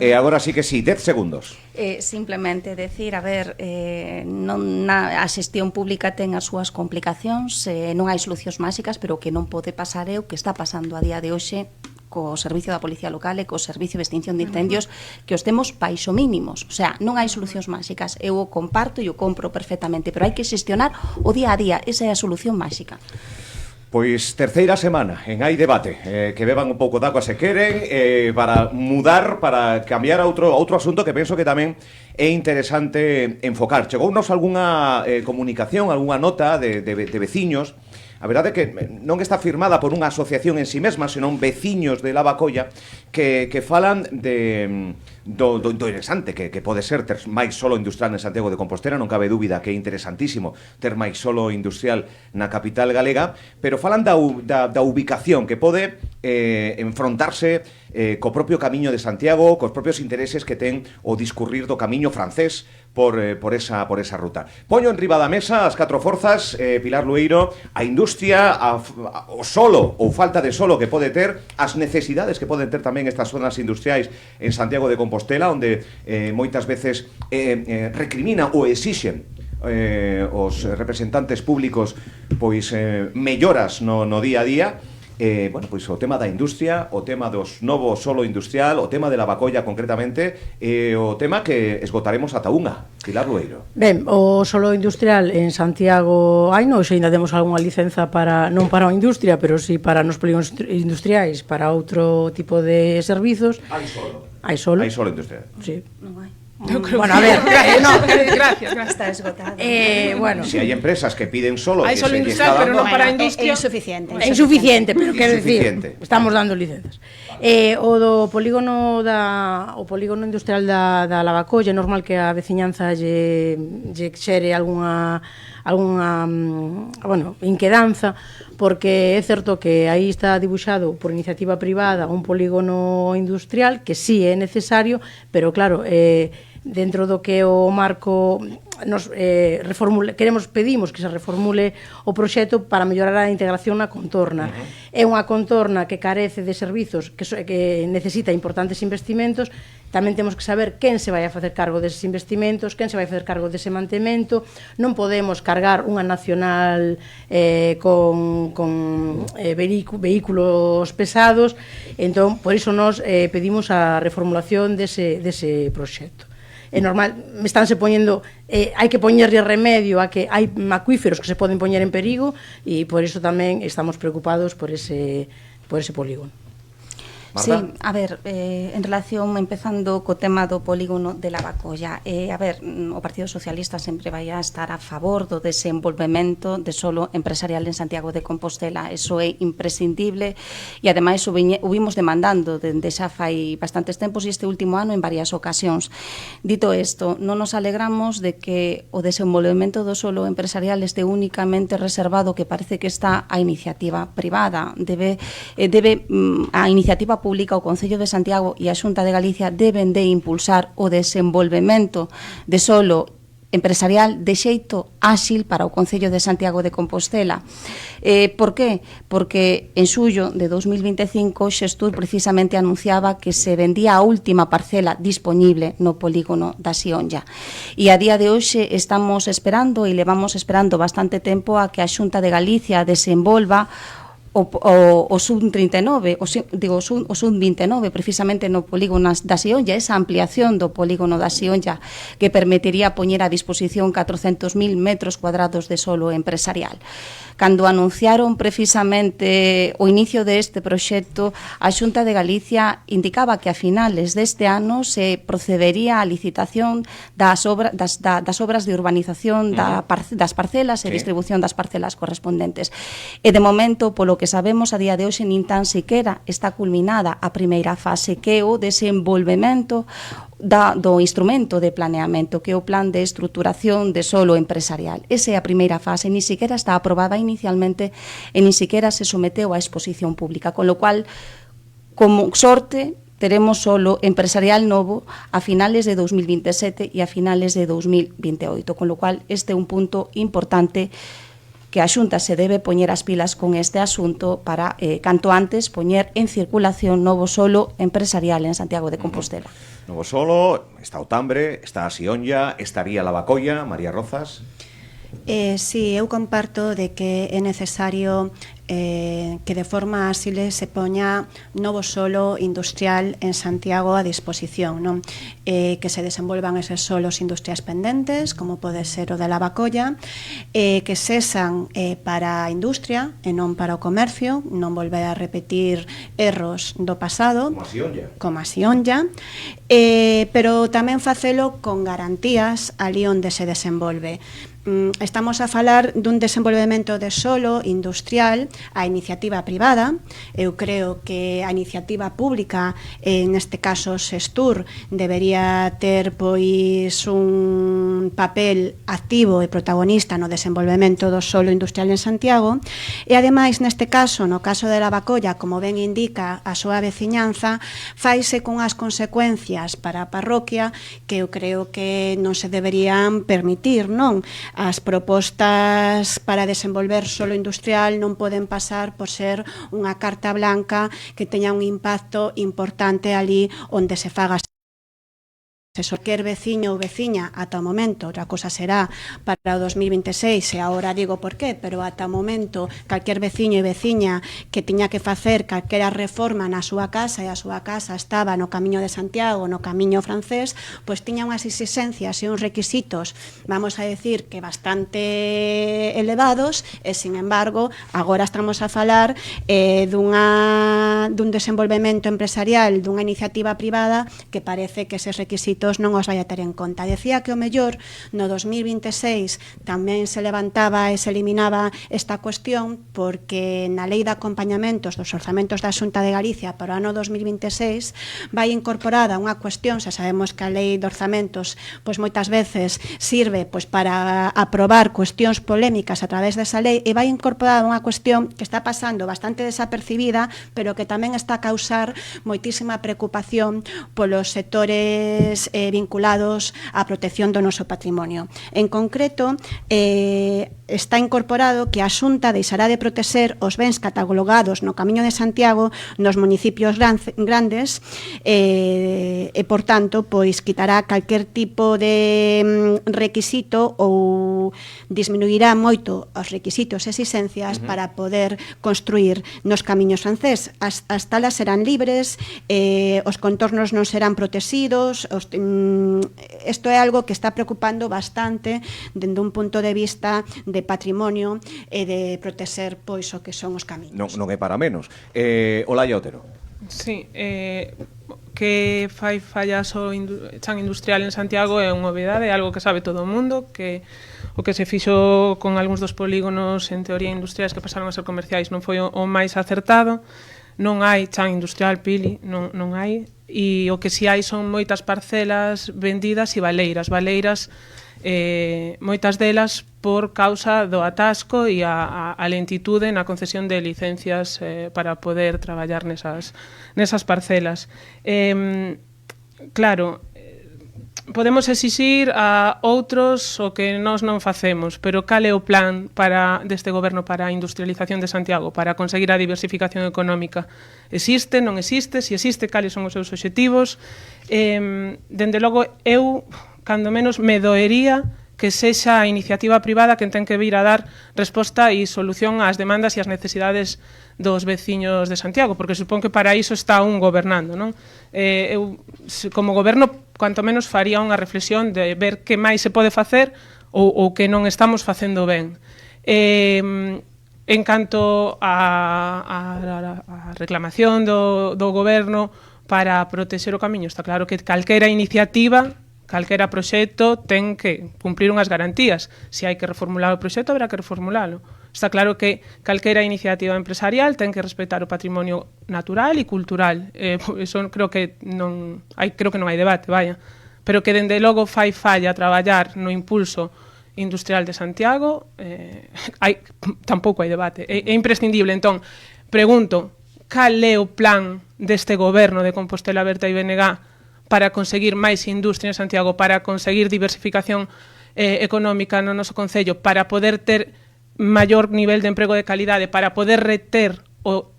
E agora sí que sí, 10 segundos. Simplemente decir, a ver, a xestión pública ten as súas complicacións, non hai solucións máxicas, pero o que non pode pasar é o que está pasando a día de hoxe co servicio da Policía Local e co servicio de extinción de incendios, que os temos baixo mínimos. O sea, non hai solucións máxicas. Eu o comparto e o compro perfectamente, pero hai que xestionar o día a día. Esa é a solución máxica. Pois terceira semana en Hai Debate, que beban un pouco de agua se queren, para mudar, para cambiar a outro asunto que penso que tamén é interesante enfocar. Chegounos algunha comunicación, algunha nota de veciños. A verdade é que non está firmada por unha asociación en si mesma, senón veciños de Lavacolla que falan do interesante que pode ser ter máis solo industrial en Santiago de Compostela. Non cabe dúbida que é interesantísimo ter máis solo industrial na capital galega, pero falan da ubicación que pode enfrontarse co propio camiño de Santiago, cos propios intereses que ten o discurrir do camiño francés por esa ruta. Poño en riba da mesa as catro forzas, Pilar Lueiro, a industria, o solo ou falta de solo que pode ter, as necesidades que poden ter tamén estas zonas industriais en Santiago de Compostela, onde moitas veces recrimina ou exixen os representantes públicos pois melloras no día a día. Bueno, pois o tema da industria, o tema dos novos solo industrial, o tema de Lavacolla concretamente, o tema que esgotaremos ata unha. Pilar Lueiro. Ben, o solo industrial en Santiago hoxe ainda temos algunha licenza para, non para a industria, pero sí para nos polígonos industriais, para outro tipo de servizos. Hai solo. Hai solo. Hai solo industrial. Sí. Non hai. Bueno, a ver, Gracias. Está esgotado. Bueno. Si hai empresas que piden solo, Hai que solo se lle industrial, está pero dando, non para a industria. É insuficiente. É insuficiente, pero quero Insuficiente. decir, estamos dando licencias. O do polígono industrial da Lavacolla, é normal que a veciñanza lle xere algunha inquedanza, porque é certo que aí está dibuixado por iniciativa privada un polígono industrial que sí é necesario, pero claro, dentro do que o marco nos pedimos que se reformule o proxecto para mellorar a integración na contorna. É unha contorna que carece de servizos, que necesita importantes investimentos. Tamén temos que saber quen se vai a facer cargo deses investimentos, quen se vai a facer cargo dese mantemento. Non podemos cargar unha nacional con vehículos pesados. Entón, por iso nos pedimos a reformulación dese proxecto. É normal, estánse poñendo, hai que poñerlle remedio a que hai acuíferos que se poden poñer en perigo, e por iso tamén estamos preocupados por ese polígono. Sí, a ver, en relación, empezando co tema do polígono de Lavacolla, a ver, o Partido Socialista sempre vai a estar a favor do desenvolvemento de solo empresarial en Santiago de Compostela. Eso é imprescindible e, ademais, o vimos demandando dende xa fai bastantes tempos e este último ano en varias ocasións. Dito isto, non nos alegramos de que o desenvolvemento do solo empresarial este únicamente reservado, que parece que está a iniciativa privada. Debe a iniciativa pública, o Concello de Santiago e a Xunta de Galicia deben de impulsar o desenvolvemento de solo empresarial de xeito áxil para o Concello de Santiago de Compostela. Por qué? Porque en xullo de 2025 Xestur precisamente anunciaba que se vendía a última parcela disponible no polígono da Sionlla. E a día de hoxe estamos esperando e levamos esperando bastante tempo a que a Xunta de Galicia desenvolva o sub-39, o sub-29, precisamente no polígono da Sionlla, esa ampliación do polígono da Sionlla que permitiría poñer a disposición 400.000 metros cuadrados de solo empresarial. Cando anunciaron precisamente o inicio deste proxecto, a Xunta de Galicia indicaba que a finales deste ano se procedería á licitación das obras de urbanización das parcelas e distribución das parcelas correspondentes. E de momento, polo que sabemos, a día de hoxe nin tan sequera está culminada a primeira fase, que é o desenvolvemento do instrumento de planeamento, que é o plan de estruturación de solo empresarial. Esa é a primeira fase, ni siquiera está aprobada inicialmente e ni siquiera se someteu a exposición pública, con lo cual, como sorte, teremos solo empresarial novo a finales de 2027 e a finales de 2028, con lo cual este é un punto importante que a Xunta se debe poñer as pilas con este asunto para, canto antes, poñer en circulación novo solo empresarial en Santiago de Compostela. Novo solo, está o Tambre, está a Sionlla, estaría a Lavacolla. María Rozas. Sí, eu comparto de que é necesario que de forma áxile se poña novo solo industrial en Santiago a disposición, non? Que se desenvolvan eses solos industriais pendentes, como pode ser o de Lavacolla, que sexan para a industria e non para o comercio, non volver a repetir erros do pasado, como a Sionlla, pero tamén facelo con garantías ali onde se desenvolve. Estamos a falar dun desenvolvemento de solo industrial a iniciativa privada. Eu creo que a iniciativa pública, neste caso Xestur, debería ter pois un papel activo e protagonista no desenvolvemento do solo industrial en Santiago, e ademais neste caso, no caso de Lavacolla, como ben indica a súa veciñanza, faise cunhas consecuencias para a parroquia que eu creo que non se deberían permitir, non? As propostas para desenvolver solo industrial non poden pasar por ser unha carta blanca que teña un impacto importante ali onde se faga. Qualquer veciño ou veciña ata o momento, outra cosa será para o 2026, e agora digo por qué, pero ata o momento calquer veciño e veciña que tiña que facer calquera reforma na súa casa e a súa casa estaba no Camiño de Santiago, no Camiño francés, pois tiña unhas exigencias e uns requisitos, vamos a decir que bastante elevados, e sin embargo agora estamos a falar dun desenvolvemento empresarial, dunha iniciativa privada que parece que eses requisitos non os vai a ter en conta. Decía que o mellor no 2026 tamén se levantaba e se eliminaba esta cuestión porque na Lei de Acompañamentos dos Orzamentos da Xunta de Galicia para o ano 2026 vai incorporada unha cuestión, xa sabemos que a Lei de Orzamentos pois moitas veces sirve pois para aprobar cuestións polémicas a través desa lei, e vai incorporada unha cuestión que está pasando bastante desapercibida, pero que tamén está a causar moitísima preocupación polos sectores vinculados á protección do noso patrimonio. En concreto, está incorporado que a Xunta deixará de protexer os bens catalogados no Camiño de Santiago nos municipios grandes e, por tanto, pois quitará calquer tipo de requisito ou disminuirá moito os requisitos e exigencias para poder construir nos camiños francés. As talas serán libres, os contornos non serán protegidos. Isto é algo que está preocupando bastante dende un punto de vista de patrimonio e de protexer pois o que son os camiños. Non é para menos. Olaya Otero. Sí, que fai fallas o chan industrial en Santiago é unha novidade, é algo que sabe todo o mundo, que o que se fixo con algúns dos polígonos en teoría industriais que pasaron a ser comerciais non foi o máis acertado. Non hai chan industrial, Pili, non hai, e o que si hai son moitas parcelas vendidas e baleiras, moitas delas por causa do atasco e a lentitude na concesión de licencias para poder traballar nesas parcelas. Claro, podemos exixir a outros o que nós non facemos, pero cal é o plan deste goberno para a industrialización de Santiago, para conseguir a diversificación económica? Existe, non existe? Se existe, cales son os seus obxectivos? Dende logo, eu, cando menos, me doería que sexa a iniciativa privada quen ten que vir a dar resposta e solución ás demandas e ás necesidades dos veciños de Santiago, porque supón que para iso está un gobernando, non? Eu, como goberno, cuanto menos faría unha reflexión de ver que máis se pode facer ou que non estamos facendo ben. En canto a reclamación do goberno para protexer o camiño, está claro que calquera iniciativa, calquera proxecto ten que cumplir unhas garantías. Se hai que reformular o proxecto, haberá que reformulalo. Está claro que calquera iniciativa empresarial ten que respetar o patrimonio natural e cultural. Eso creo que non hai debate, vaya. Pero que dende logo fai falla traballar no impulso industrial de Santiago, tampouco hai debate. É imprescindible. Entón, pregunto, cal é o plan deste goberno de Compostela Aberta e BNG para conseguir máis industria en Santiago, para conseguir diversificación económica no noso concello, para poder ter maior nivel de emprego de calidade, para poder reter o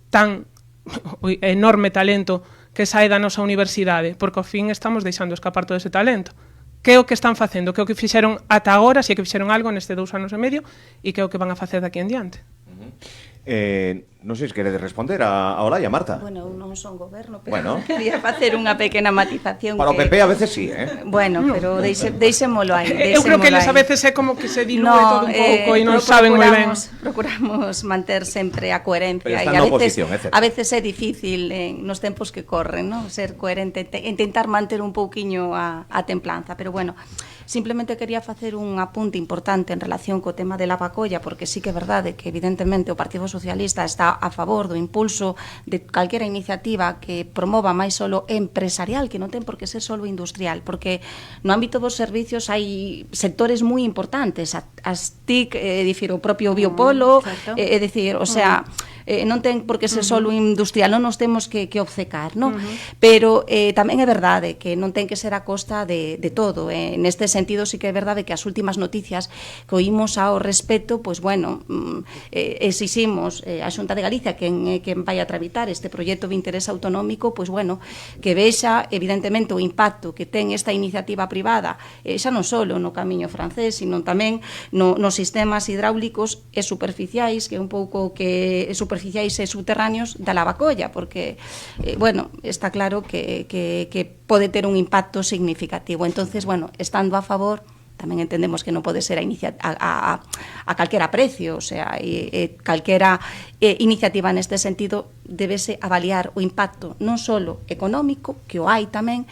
enorme talento que sae da nosa universidade, porque ao fin estamos deixando escapar todo ese talento. Que é o que están facendo? Que é o que fixeron ata agora, se é que fixeron algo neste 2 anos e medio, e que é o que van a facer daqui en diante? Non sei se queredes responder a Olaya, Marta. Bueno, eu non son goberno, pero quería facer unha pequena matización. Para o PP a veces sí, Bueno, pero deixémolo aí. Eu creo que eles a veces é como que se dilúe todo un pouco e non saben moi ben. Procuramos manter sempre a coherencia. Pero está na oposición, é certo. A veces é difícil nos tempos que corren, ¿no? Ser coherente, intentar manter un pouquiño a templanza, pero bueno, simplemente quería facer un apunte importante en relación co tema de Lavacolla, porque sí que é verdade que evidentemente o Partido Socialista está a favor do impulso de calquera iniciativa que promova máis solo empresarial, que non ten por que ser solo industrial, porque no ámbito dos servicios hai sectores moi importantes, as TIC, dicir, o propio Biopolo, é dicir, o sea, non ten por que ser solo industrial, non nos temos que obcecar, non? Pero tamén é verdade que non ten que ser a costa de todo. Neste sentido, sí que é verdade que as últimas noticias que oímos ao respecto, pois bueno, exiximos a Xunta de Galicia quen vai a tramitar este proxecto de interés autonómico, pois bueno, que vexa evidentemente o impacto que ten esta iniciativa privada, xa non só no camiño francés, sino tamén nos sistemas hidráulicos e superficiais, que é un pouco que superficiais e subterráneos da Lavacolla, porque, bueno, está claro que pode ter un impacto significativo. Entonces, bueno, estando a favor, tamén entendemos que non pode ser a calquera precio, o sea, calquera iniciativa neste sentido debese avaliar o impacto non só económico, que o hai tamén,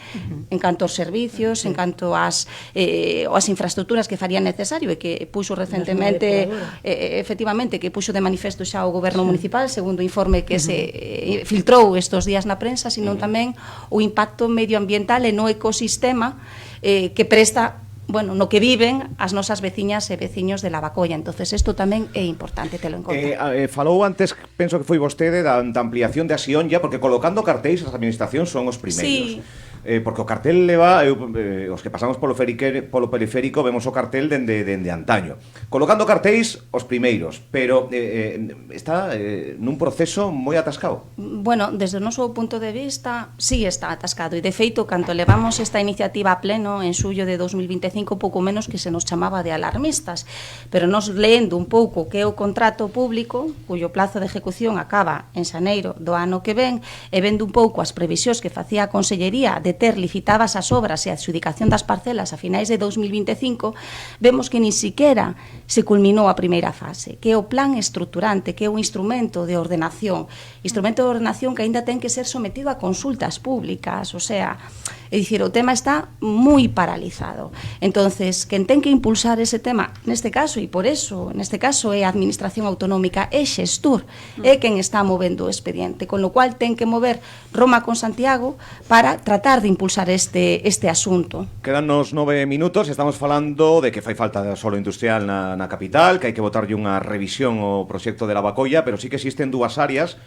en canto aos servicios, en canto ás infraestructuras que farían necesario e que puxo recentemente, efectivamente, que puxo de manifesto xa o goberno municipal, segundo o informe que se filtrou estes días na prensa, sino tamén o impacto medioambiental e no ecosistema que presta, bueno, no que viven as nosas veciñas e veciños de Lavacolla. Entonces, isto tamén é importante telo en conta. Falou antes, penso que foi vostede, da ampliación de Asionlla, porque colocando cartéis as administracións son os primeiros. Sí. Porque o cartel leva, os que pasamos polo periférico vemos o cartel dende antaño. Colocando cartéis os primeiros, pero está nun proceso moi atascado. Bueno, desde o noso punto de vista, sí está atascado, e de feito, canto levamos esta iniciativa a pleno en xullo de 2025, pouco menos que se nos chamaba de alarmistas, pero nos leendo un pouco que é o contrato público, cuyo plazo de ejecución acaba en xaneiro do ano que ven, e vendo un pouco as previsións que facía a Consellería de ter licitadas as obras e a adxudicación das parcelas a finais de 2025, vemos que ni siquiera se culminou a primeira fase, que é o plan estruturante, que é o instrumento de ordenación que aínda ten que ser sometido a consultas públicas, o sea, é dicir, o tema está moi paralizado. Entonces, quen ten que impulsar ese tema, neste caso, e por eso, neste caso é a Administración Autonómica, é Xestur, é quen está movendo o expediente, con lo cual ten que mover Roma con Santiago para tratar de impulsar este asunto. Quedan nos 9 minutos, estamos falando de que fai falta de solo industrial na capital, que hai que botarlle unha revisión ao proxecto de Lavacolla, pero sí que existen dúas áreas,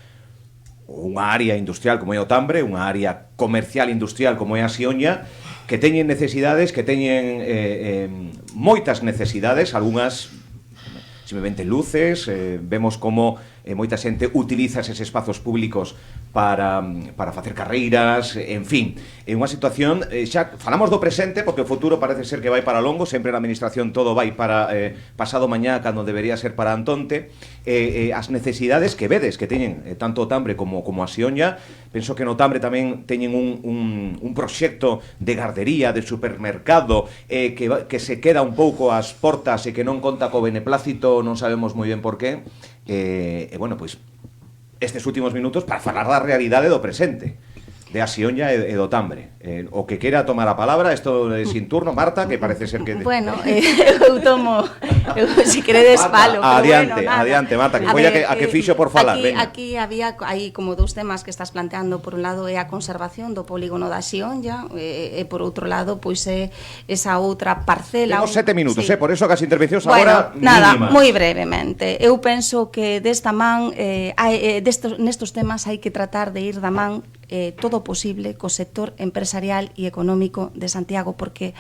unha área industrial como é o Tambre, unha área comercial industrial como é a Sionlla, que teñen necesidades, que teñen moitas necesidades, algunhas simplemente luces, vemos como moita xente utiliza eses espazos públicos para facer carreiras, en fin, é unha situación, xa falamos do presente porque o futuro parece ser que vai para longo, sempre na administración todo vai para pasado mañá cando debería ser para antonte, as necesidades que vedes que teñen tanto o Tambre como a Sioña. Penso que no Tambre tamén teñen un proxecto de gardería, de supermercado, que se queda un pouco ás portas e que non conta co beneplácito, non sabemos moi ben por qué. Bueno, pois estes últimos minutos para falar da realidade do presente de a Sioña e do Tambre. O que quera tomar a palabra, isto sin turno, Marta, que parece ser que... Bueno, eu tomo, se queredes falo. Adiante, bueno, adiante, Marta, que foi a que fixo por falar. Aquí había aí como dous temas que estás planteando. Por un lado é a conservación do polígono da Sioña, e por outro lado, pois é esa outra parcela. Temos 7 minutos, sí. Por eso que as intervencións bueno, agora nada, mínimas. moi brevemente. Eu penso que desta man, nestos temas hai que tratar de ir da man todo o posible co sector empresarial e económico de Santiago, porque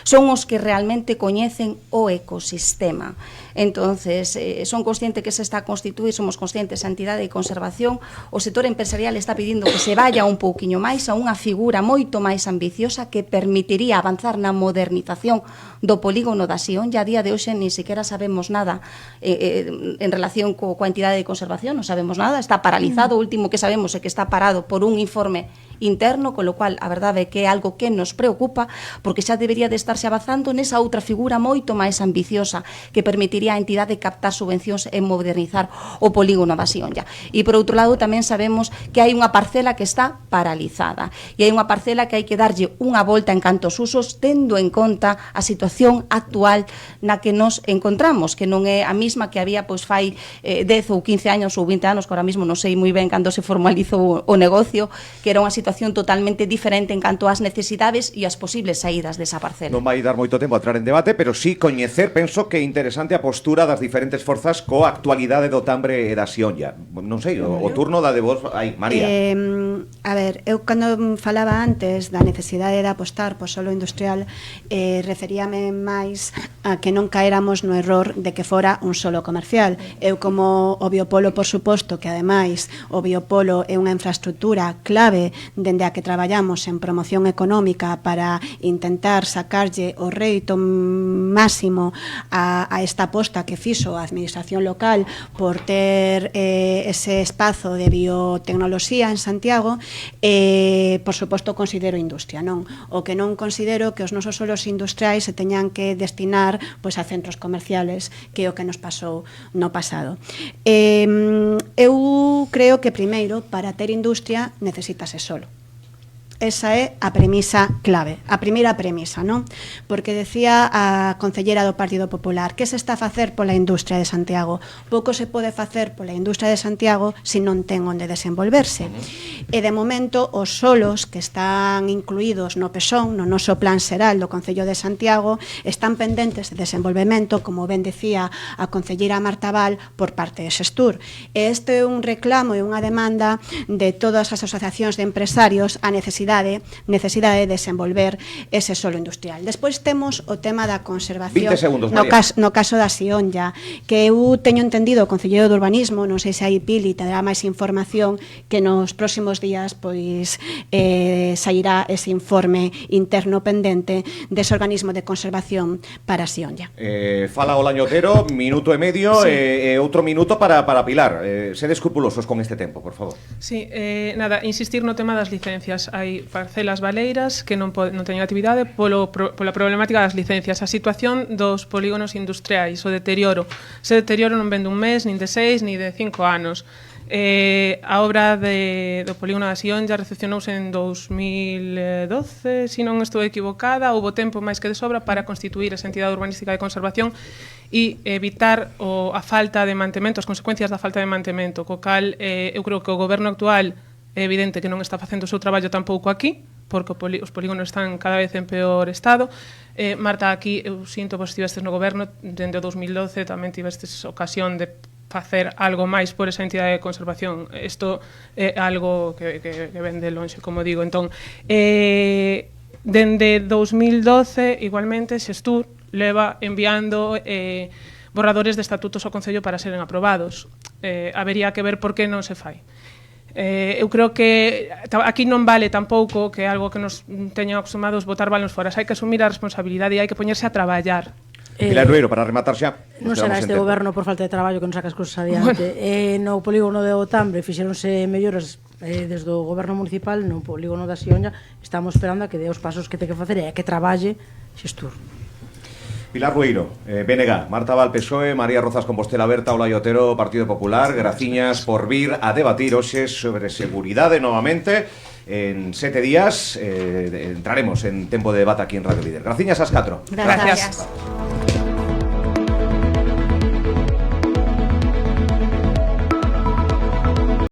son os que realmente coñecen o ecosistema. Entonces, son conscientes que se está a constituir, somos conscientes, a entidade de conservación, o sector empresarial está pedindo que se vaya un pouquiño máis a unha figura moito máis ambiciosa que permitiría avanzar na modernización do polígono da Sion. Ya a día de hoxe ni siquiera sabemos nada en relación coa entidade de conservación, non sabemos nada, está paralizado, o último que sabemos é que está parado por un informe interno, con lo cual a verdade é que é algo que nos preocupa, porque xa debería de estarse avanzando nesa outra figura moito máis ambiciosa que permitiría a entidade captar subvencións e modernizar o polígono da Sionlla. E por outro lado tamén sabemos que hai unha parcela que está paralizada e hai unha parcela que hai que darlle unha volta en cantos usos, tendo en conta a situación actual na que nos encontramos, que non é a mesma que había pois fai 10 ou 15 anos ou 20 anos, que ahora mesmo non sei moi ben cando se formalizou o negocio, que era unha situación totalmente diferente en canto ás necesidades e as posibles saídas desa parcela. Non vai dar moito tempo a entrar en debate, pero sí coñecer, penso que é interesante a postura das diferentes forzas coa actualidade do Tambre e da Sionlla. Non sei, o turno da de vos, aí, María. A ver, eu cando falaba antes da necesidade de apostar po solo industrial, referíame máis a que non caéramos no error de que fora un solo comercial. Eu como o biopolo, por suposto, que ademais o biopolo é unha infraestructura clave dende a que traballamos en promoción económica para intentar sacarlle o rédito máximo a esta aposta que fixo a administración local por ter ese espazo de biotecnoloxía en Santiago, por suposto considero industria, non? O que non considero que os nosos solos industriais se teñan que destinar pois a centros comerciales, que é o que nos pasou no pasado. Eu creo que primeiro, para ter industria necesítase solo. Esa é a premisa clave, a primeira premisa, non? Porque decía a concellera do Partido Popular, que se está a facer pola industria de Santiago? Pouco se pode facer pola industria de Santiago se non ten onde desenvolverse. E de momento os solos que están incluídos no PESON, no noso plan xeral do Concello de Santiago, están pendentes de desenvolvemento, como ben decía a concellera Marta Val, por parte de Xestur. E este é un reclamo e unha demanda de todas as asociacións de empresarios a necesidade de desenvolver ese solo industrial. Despois temos o tema da conservación 20 segundos, no caso da Sionlla, que eu teño entendido o Concelleiro de Urbanismo, non sei se aí Pili te dará máis información, que nos próximos días pois sairá ese informe interno pendente dese organismo de conservación para a Sionlla. Fala o Lañotero, minuto e medio, e outro minuto para Pilar. Sede escrupulosos con este tempo, por favor. Sí, nada, insistir no tema das licencias. Hai parcelas baleiras que non teñen actividade pola problemática das licencias. A situación dos polígonos industriais, o deterioro. Ese deterioro non ven dun mes, nin de 6, nin de 5 anos. A obra do polígono da Sionlla recepcionouse en 2012, se non estou equivocada, houve tempo máis que de sobra para constituir esa entidade urbanística de conservación e evitar a falta de mantemento, as consecuencias da falta de mantemento, co cal eu creo que o goberno actual é evidente que non está facendo o seu traballo tampouco aquí, porque os polígonos están cada vez en peor estado. Marta, aquí eu sinto vos estivestes no goberno, dende o 2012 tamén tivestes ocasión de facer algo máis por esa entidade de conservación. Isto é algo que ven de lonxe, como digo. Entón, Dende 2012, igualmente, Xestur leva enviando borradores de estatutos ao Concello para seren aprobados. Habería que ver por que non se fai. Eu creo que aquí non vale tampouco que algo que nos teñan acostumados botar balóns fora. Hai que asumir a responsabilidade e hai que poñerse a traballar. Pilar Rueiro, para rematar xa. Non será este goberno por falta de traballo que non saca as cousas adiante. No polígono de Otambre fixeronse melloras desde o goberno municipal, no polígono da Sioña estamos esperando a que dé os pasos que ten que facer e a que traballe Xestur. Pilar Rueiro, BNG, Marta Val, PSOE, María Rozas Compostela Berta, Olai Otero, Partido Popular, graciñas por vir a debatir hoxe sobre seguridade novamente. En 7 días entraremos en tempo de debate aquí en Radio Líder. Graciñas ás 4. Gracias.